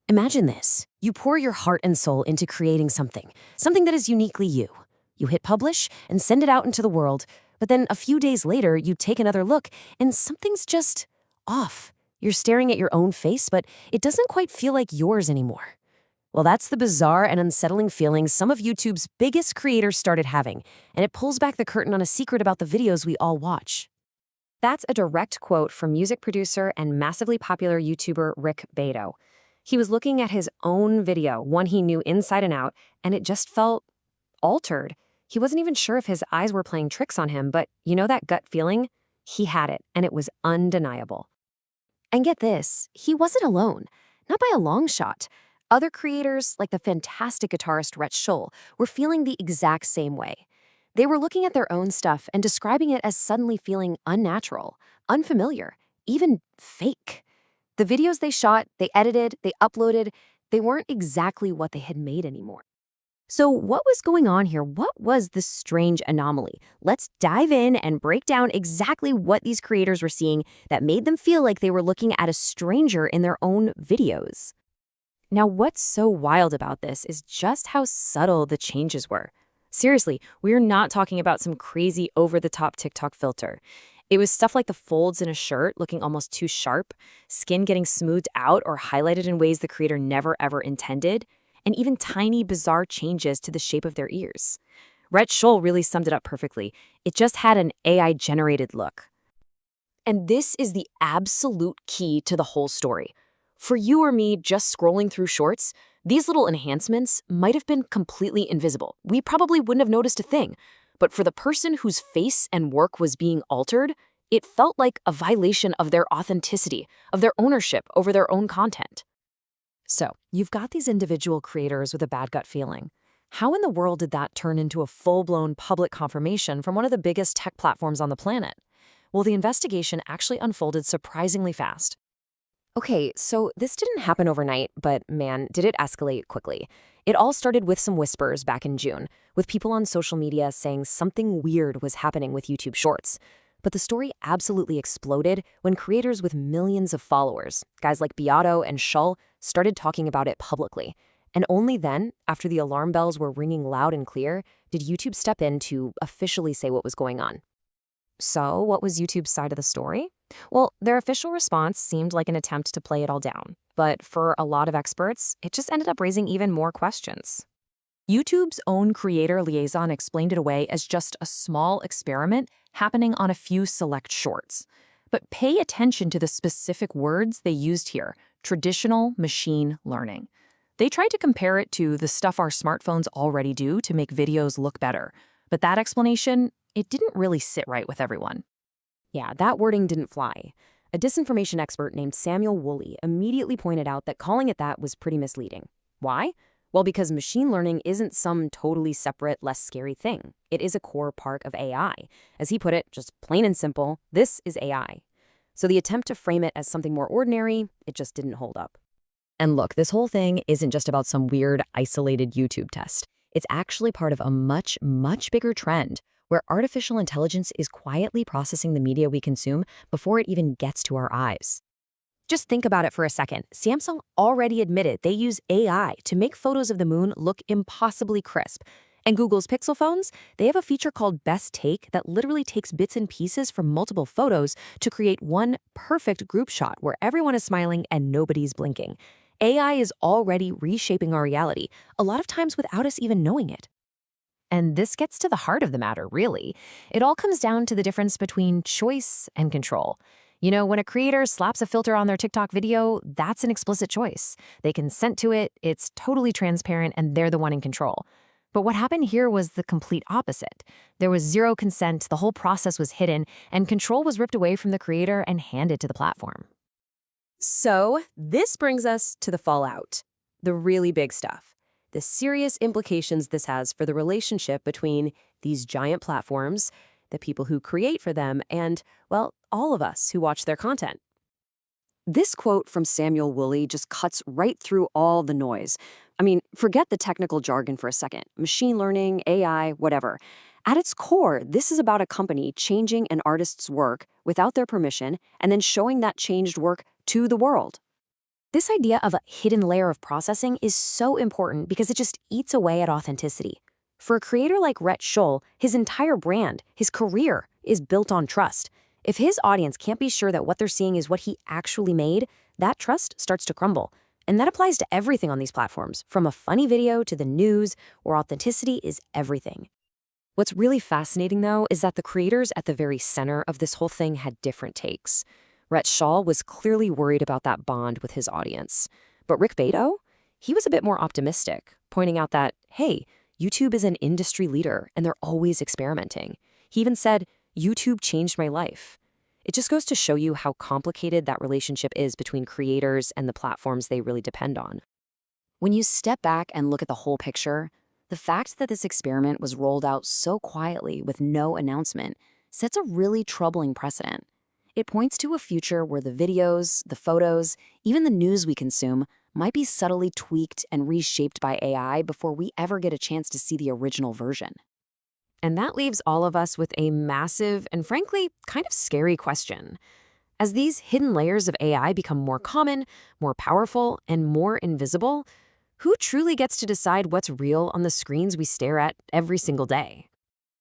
Imagine this. You pour your heart and soul into creating something that is uniquely you. You hit publish and send it out into the world, but then a few days later, you take another look and something's just off. You're staring at your own face, but it doesn't quite feel like yours anymore. Well, that's the bizarre and unsettling feeling some of YouTube's biggest creators started having, and it pulls back the curtain on a secret about the videos we all watch. That's a direct quote from music producer and massively popular YouTuber Beato. He was looking at his own video, one he knew inside and out, and it just felt altered. He wasn't even sure if his eyes were playing tricks on him, but you know that gut feeling? He had it, and it was undeniable. And get this, he wasn't alone. Not by a long shot. Other creators, like the fantastic guitarist Rett Scholl, were feeling the exact same way. They were looking at their own stuff and describing it as suddenly feeling unnatural, unfamiliar, even fake. The videos they shot, they edited, they uploaded, they weren't exactly what they had made anymore. So what was going on here? What was this strange anomaly? Let's dive in and break down exactly what these creators were seeing that made them feel like they were looking at a stranger in their own videos. Now, what's so wild about this is just how subtle the changes were. Seriously, we're not talking about some crazy over-the-top TikTok filter. It was stuff like the folds in a shirt looking almost too sharp, skin getting smoothed out or highlighted in ways the creator never ever intended, and even tiny, bizarre changes to the shape of their ears. Rett Scholl really summed it up perfectly. It just had an AI-generated look. And this is the absolute key to the whole story. For you or me just scrolling through shorts, these little enhancements might have been completely invisible. We probably wouldn't have noticed a thing. But for the person whose face and work was being altered, it felt like a violation of their authenticity, of their ownership over their own content. So, you've got these individual creators with a bad gut feeling. How in the world did that turn into a full-blown public confirmation from one of the biggest tech platforms on the planet? Well, the investigation actually unfolded surprisingly fast. Okay, so this didn't happen overnight, but man, did it escalate quickly. It all started with some whispers back in June, with people on social media saying something weird was happening with YouTube Shorts. But the story absolutely exploded when creators with millions of followers, guys like Beato and Scholl, started talking about it publicly. And only then, after the alarm bells were ringing loud and clear, did YouTube step in to officially say what was going on. So, what was YouTube's side of the story? Well, their official response seemed like an attempt to play it all down. But for a lot of experts, it just ended up raising even more questions. YouTube's own creator liaison explained it away as just a small experiment happening on a few select shorts. But pay attention to the specific words they used here: traditional machine learning. They tried to compare it to the stuff our smartphones already do to make videos look better. But that explanation, it didn't really sit right with everyone. Yeah, that wording didn't fly. A disinformation expert named Samuel Woolley immediately pointed out that calling it that was pretty misleading. Why? Well, because machine learning isn't some totally separate, less scary thing. It is a core part of AI. As he put it, just plain and simple, this is AI. So the attempt to frame it as something more ordinary, it just didn't hold up. And look, this whole thing isn't just about some weird, isolated YouTube test. It's actually part of a much, much bigger trend where artificial intelligence is quietly processing the media we consume before it even gets to our eyes. Just think about it for a second. Samsung already admitted they use AI to make photos of the moon look impossibly crisp. And Google's Pixel phones, they have a feature called Best Take that literally takes bits and pieces from multiple photos to create one perfect group shot where everyone is smiling and nobody's blinking. AI is already reshaping our reality, a lot of times without us even knowing it. And this gets to the heart of the matter, really. It all comes down to the difference between choice and control. You know, when a creator slaps a filter on their TikTok video, that's an explicit choice. They consent to it, it's totally transparent, and they're the one in control. But what happened here was the complete opposite. There was zero consent, the whole process was hidden, and control was ripped away from the creator and handed to the platform. So, this brings us to the fallout. The really big stuff. The serious implications this has for the relationship between these giant platforms, the people who create for them, and, well, all of us who watch their content. This quote from Samuel Woolley just cuts right through all the noise. I mean, forget the technical jargon for a second. Machine learning, AI, whatever. At its core, this is about a company changing an artist's work without their permission and then showing that changed work to the world. This idea of a hidden layer of processing is so important because it just eats away at authenticity. For a creator like Rett Scholl, his entire brand, his career, is built on trust. If his audience can't be sure that what they're seeing is what he actually made, that trust starts to crumble. And that applies to everything on these platforms, from a funny video to the news, where authenticity is everything. What's really fascinating, though, is that the creators at the very center of this whole thing had different takes. Rett Scholl was clearly worried about that bond with his audience. But Beato, he was a bit more optimistic, pointing out that, hey, YouTube is an industry leader and they're always experimenting. He even said, YouTube changed my life. It just goes to show you how complicated that relationship is between creators and the platforms they really depend on. When you step back and look at the whole picture, the fact that this experiment was rolled out so quietly with no announcement sets a really troubling precedent. It points to a future where the videos, the photos, even the news we consume might be subtly tweaked and reshaped by AI before we ever get a chance to see the original version. And that leaves all of us with a massive and frankly kind of scary question. As these hidden layers of AI become more common, more powerful, and more invisible, who truly gets to decide what's real on the screens we stare at every single day?